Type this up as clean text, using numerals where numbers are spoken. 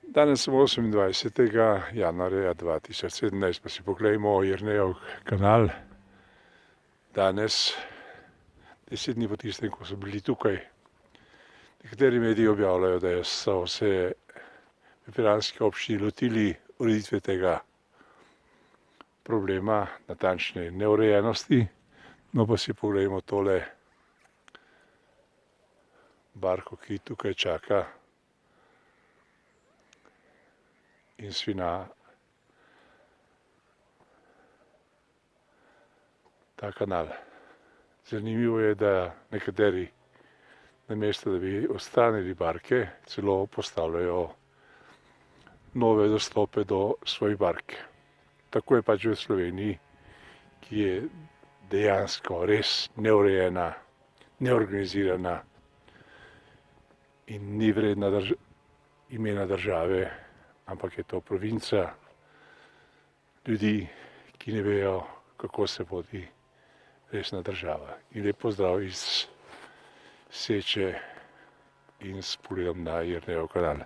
Danes sem 28. januarja 2017, pa si pogledajmo Jernejev kanal. Danes, 10 dni po tistem, ko so bili tukaj. Nekateri mediji objavljajo, da so se v piranski občini lotili ureditve tega problema, natančne neurejenosti. No, pa si pogledajmo tole barko, ki tukaj čaka in svina ta kanal. Zanimivo je, da nekateri namesto, da bi odstranili barke, celo postavljajo nove dostope do svojih bark. Tako je pač v Sloveniji, ki je dejansko res neurejena, neorganizirana in ni vredna imena države, ampak je to provinca ljudi, ki ne vejo, kako se vodi resna država. In lep pozdrav iz Seče in s pogledom na Jernejev kanal.